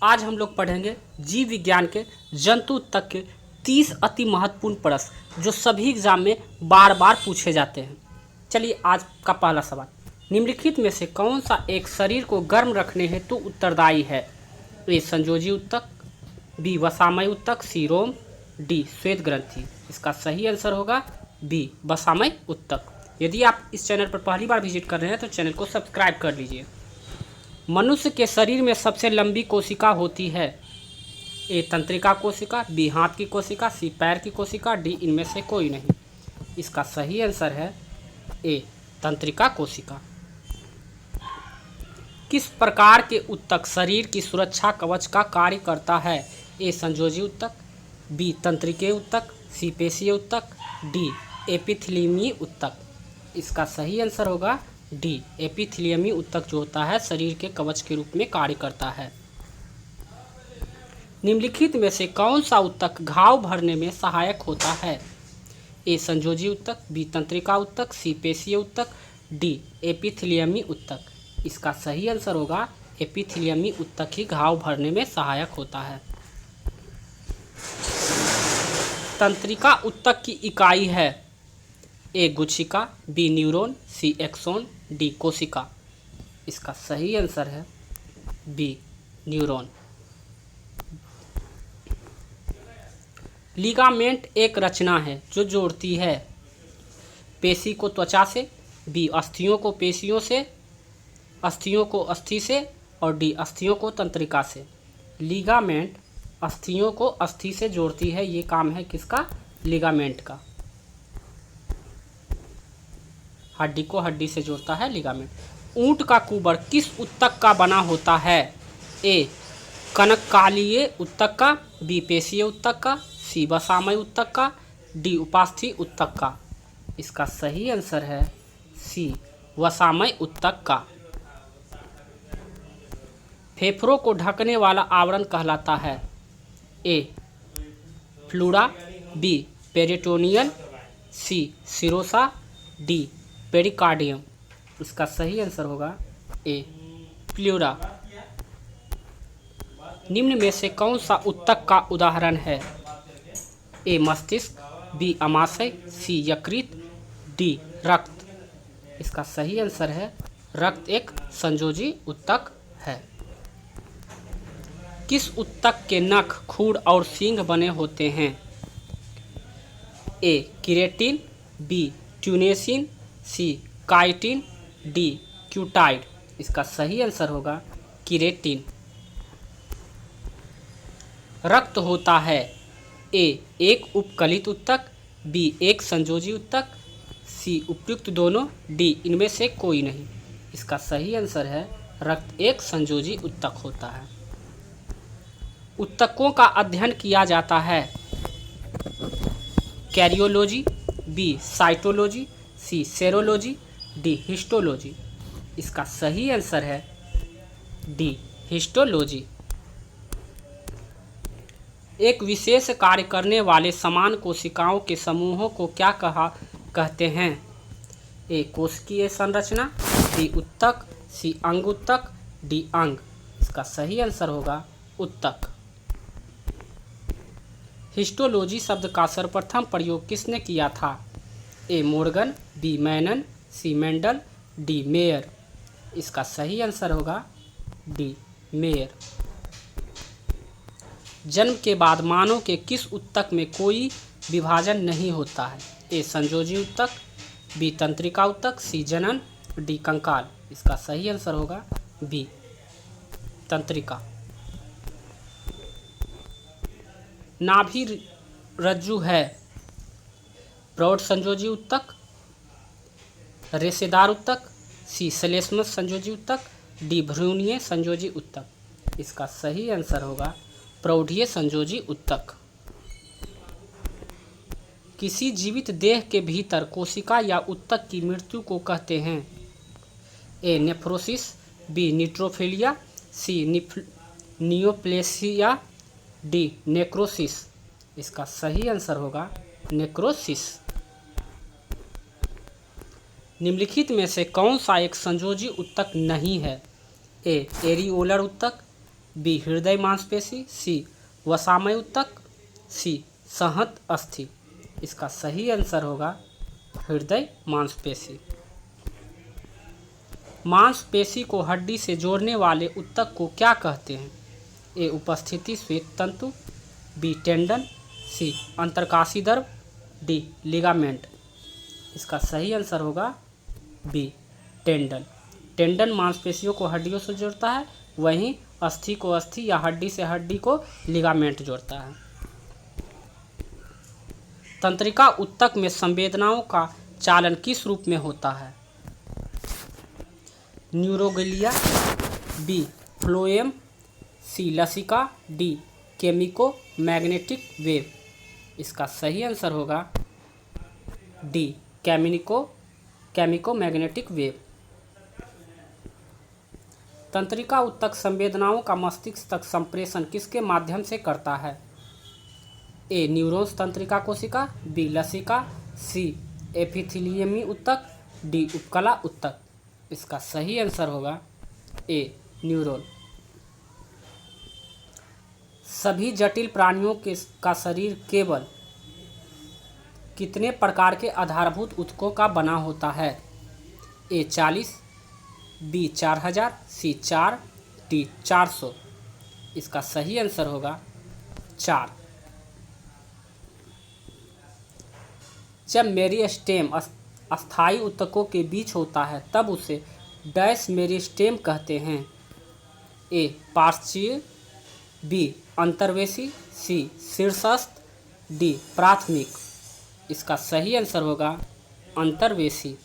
आज हम लोग पढ़ेंगे जीव विज्ञान के जंतु तक के 30 अति महत्वपूर्ण प्रश्न जो सभी एग्जाम में बार बार पूछे जाते हैं। चलिए आज का पहला सवाल, निम्नलिखित में से कौन सा एक शरीर को गर्म रखने हेतु उत्तरदायी है? ए संयोजी ऊतक, बी वसामय ऊतक, सी रोम, डी श्वेत ग्रंथि। इसका सही आंसर होगा बी वसामय ऊतक। यदि आप इस चैनल पर पहली बार विजिट कर रहे हैं तो चैनल को सब्सक्राइब कर लीजिए। मनुष्य के शरीर में सबसे लंबी कोशिका होती है? ए तंत्रिका कोशिका, बी हाथ की कोशिका, सी पैर की कोशिका, डी इनमें से कोई नहीं। इसका सही आंसर है ए तंत्रिका कोशिका। किस प्रकार के ऊतक शरीर की सुरक्षा कवच का कार्य करता है? ए संयोजी ऊतक, बी तंत्रिकीय ऊतक, सी पेशीय ऊतक, डी एपिथेलियमी ऊतक। इसका सही आंसर होगा डी एपिथेलियमी ऊतक जो होता है शरीर के कवच के रूप में कार्य करता है। निम्नलिखित में से कौन सा ऊतक घाव भरने में सहायक होता है? ए संयोजी ऊतक, बी तंत्रिका ऊतक, सी पेशीय ऊतक, डी एपिथेलियमी ऊतक। इसका सही आंसर होगा एपिथेलियमी ऊतक ही घाव भरने में सहायक होता है। तंत्रिका ऊतक की इकाई है? ए गुच्छिका, बी न्यूरॉन, सी एक्सोन, डी कोशिका। इसका सही आंसर है बी न्यूरॉन। लिगामेंट एक रचना है जो जोड़ती है पेशी को त्वचा से, बी अस्थियों को पेशियों से, अस्थियों को अस्थि से, और डी अस्थियों को तंत्रिका से। लिगामेंट अस्थियों को अस्थि से जोड़ती है, ये काम है किसका? लिगामेंट का। हड्डी को हड्डी से जोड़ता है लिगामेंट। ऊंट का कुबर किस ऊतक का बना होता है? ए कनकालीय ऊतक का, बी पेशीय ऊतक का, सी वसामय ऊतक का, डी उपास्थि ऊतक का। इसका सही आंसर है सी वसामय ऊतक का। फेफड़ों को ढकने वाला आवरण कहलाता है? ए फ्लूरा, बी पेरिटोनियल, सी सिरोसा, डी पेरिकार्डियम। इसका सही आंसर होगा ए प्लूरा। निम्न में से कौन सा ऊतक का उदाहरण है? ए मस्तिष्क, बी अमाशय, सी यकृत, डी रक्त। इसका सही आंसर है रक्त एक संयोजी ऊतक है। किस ऊतक के नख, खूर और सींग बने होते हैं? ए केराटिन, बी ट्यूनेसिन, सी काइटिन, डी क्यूटाइड। इसका सही आंसर होगा केराटिन। रक्त होता है ए एक उपकलित ऊतक, बी एक संयोजी ऊतक, सी उपयुक्त दोनों, डी इनमें से कोई नहीं। इसका सही आंसर है रक्त एक संयोजी ऊतक होता है। ऊतकों का अध्ययन किया जाता है? कैरियोलॉजी, बी साइटोलॉजी, सी सेरोलॉजी, डी हिस्टोलॉजी। इसका सही आंसर है डी हिस्टोलॉजी। एक विशेष कार्य करने वाले समान कोशिकाओं के समूहों को क्या कहते हैं? ए कोशिकीय संरचना, बी ऊतक, सी अंग ऊतक, डी अंग। इसका सही आंसर होगा ऊतक। हिस्टोलॉजी शब्द का सर्वप्रथम प्रयोग किसने किया था? ए मोर्गन, बी मैनन, सी मेंडल, डी मेयर। इसका सही आंसर होगा डी मेयर। जन्म के बाद मानव के किस ऊतक में कोई विभाजन नहीं होता है? ए संयोजी ऊतक, बी तंत्रिका ऊतक, सी जनन, डी कंकाल। इसका सही आंसर होगा बी तंत्रिका। नाभि रज्जु है? प्रौढ़ संयोजी ऊतक, रेशेदार ऊतक, सी श्लेष्मस संयोजी ऊतक, डी भ्रूणीय संयोजी ऊतक। इसका सही आंसर होगा प्रौढ़ीय संयोजी ऊतक। किसी जीवित देह के भीतर कोशिका या ऊतक की मृत्यु को कहते हैं? ए नेफ्रोसिस, बी न्यूट्रोफिलिया, सी नियोप्लेसिया, डी नेक्रोसिस। इसका सही आंसर होगा नेक्रोसिस। निम्नलिखित में से कौन सा एक संयोजी ऊतक नहीं है? ए एरिओलर ऊतक, बी हृदय मांसपेशी, सी वसामय ऊतक, सी संहत अस्थि। इसका सही आंसर होगा हृदय मांसपेशी। मांसपेशी को हड्डी से जोड़ने वाले ऊतक को क्या कहते हैं? ए उपस्थिति श्वेत तंतु, बी टेंडन, सी अंतरकाशी दर्भ, डी लिगामेंट। इसका सही आंसर होगा बी टेंडन। टेंडन मांसपेशियों को हड्डियों से जोड़ता है, वहीं अस्थि को अस्थि या हड्डी से हड्डी को लिगामेंट जोड़ता है। तंत्रिका ऊतक में संवेदनाओं का चालन किस रूप में होता है? न्यूरोग्लिया, बी फ्लोएम, सी लसिका, डी केमिको मैग्नेटिक वेव। इसका सही आंसर होगा डी केमिको मैग्नेटिक वेव। तंत्रिका ऊतक संवेदनाओं का मस्तिष्क तक संप्रेषण किसके माध्यम से करता है? ए न्यूरॉन्स तंत्रिका कोशिका, बी लसिका, सी एपिथेलियमी ऊतक, डी उपकला ऊतक। इसका सही आंसर होगा ए न्यूरॉन। सभी जटिल प्राणियों का शरीर केवल कितने प्रकार के आधारभूत ऊतकों का बना होता है? ए 40, बी 4000, सी 4, डी 400। इसका सही आंसर होगा 4। जब मेरिस्टेम अस्थायी ऊतकों के बीच होता है तब उसे डैश मेरिस्टेम कहते हैं। ए पार्श्वीय, बी अंतर्वेशी, सी शीर्षस्थ, डी प्राथमिक। इसका सही आंसर होगा अंतर्वेशी।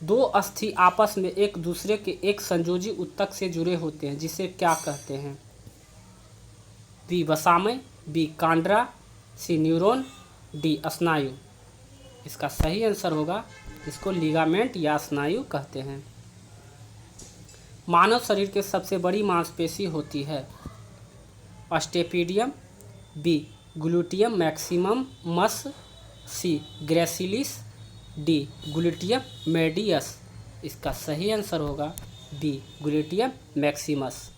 दो अस्थि आपस में एक दूसरे के एक संयोजी ऊतक से जुड़े होते हैं जिसे क्या कहते हैं? बी वसामय, बी कांड्रा, सी न्यूरॉन, डी स्नायु। इसका सही आंसर होगा इसको लिगामेंट या स्नायु कहते हैं। मानव शरीर के सबसे बड़ी मांसपेशी होती है स्टेपिडियम, बी ग्लूटियम मैक्सिममस, सी ग्रेसिलिस, डी ग्लूटियम मेडियस। इसका सही आंसर होगा बी ग्लूटियम मैक्सिमस।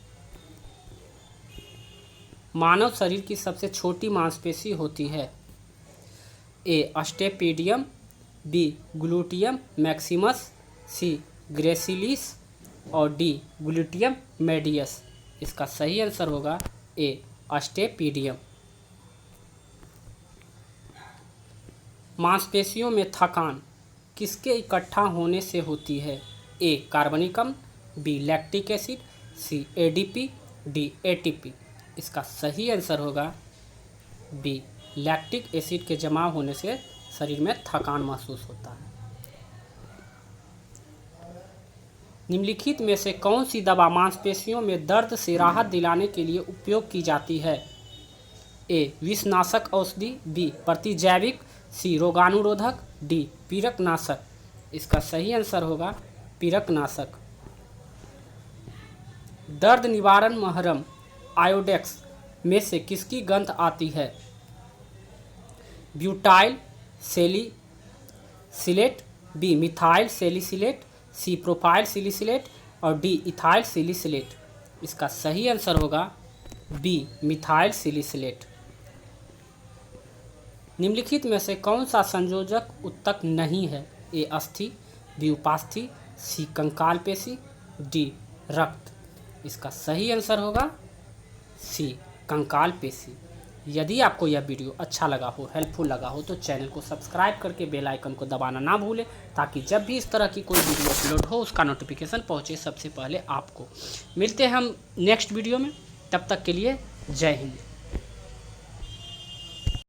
मानव शरीर की सबसे छोटी मांसपेशी होती है ए स्टेपिडियम, बी ग्लूटियम मैक्सिमस, सी ग्रेसिलिस और डी ग्लूटियम मेडियस। इसका सही आंसर होगा ए स्टेपिडियम। मांसपेशियों में थकान किसके इकट्ठा होने से होती है? ए कार्बनिक अम्ल, बी लैक्टिक एसिड, सी एडीपी, डी एटीपी। इसका सही आंसर होगा बी लैक्टिक एसिड के जमा होने से शरीर में थकान महसूस होता है। निम्नलिखित में से कौन सी दवा मांसपेशियों में दर्द से राहत दिलाने के लिए उपयोग की जाती है? ए विषनाशक औषधि, बी प्रतिजैविक, सी रोगाणुरोधक, डी पीड़कनाशक। इसका सही आंसर होगा पीड़कनाशक। दर्द निवारण मरहम आयोडेक्स में से किसकी गंध आती है? Butyl salicylate, B methyl salicylate, C propyl salicylate और डी इथाइल सैलिसिलेट। इसका सही आंसर होगा बी मिथाइल सैलिसिलेट। निम्नलिखित में से कौन सा संयोजक ऊतक नहीं है? ए अस्थि, बी उपास्थि, सी कंकाल पेशी, डी रक्त। इसका सही आंसर होगा सी कंकाल पेशी। यदि आपको यह वीडियो अच्छा लगा हो, हेल्पफुल लगा हो तो चैनल को सब्सक्राइब करके बेल आइकन को दबाना ना भूलें ताकि जब भी इस तरह की कोई वीडियो अपलोड हो उसका नोटिफिकेशन पहुंचे सबसे पहले आपको। मिलते हैं हम नेक्स्ट वीडियो में, तब तक के लिए जय हिंद।